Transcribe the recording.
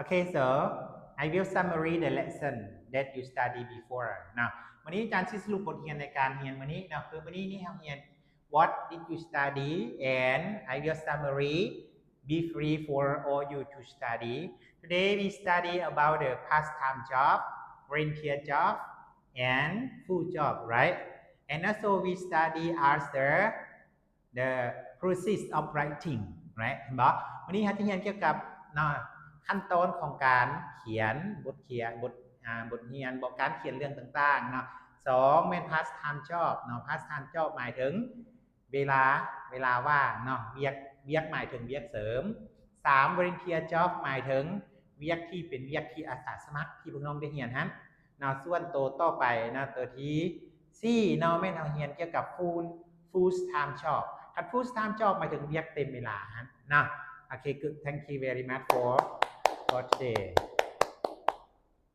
Okay, so I will summary the lesson that you study before. นะวันนี้อาจารย์สิสรุปบทเรียนในการเรียนวันนี้นะคือวันนี้นี่เฮาเรียน What did you study and I will summary be free for all you to study. Today we study about the past time job, volunteer job and full job, right? And also we study after the process of writing, right? เห็นบ่วันนี้เฮาจะเรียนเกี่ยวกับขั้นตอนของการเขียนบทเรียนบอกการเขียนเรื่องต่างๆเนาะ2แม่น past time job เนาะ past time job หมายถึงเวลาว่างเนาะเวียกหมายถึงเวียกเสริม3 volunteer job หมายถึงเวียกที่เป็นเวียกที่อาสาสมัครที่พวกน้องได้เรียนหั่นเนาะส่วนโตต่อไปนะตัวที่4เนาะแม่นเฮาเรียนเกี่ยวกับ full time job ถ้า full time job หมายถึงเวียกเต็มเวลาหั่นเนาะ Okay, good. Thank you very much for today.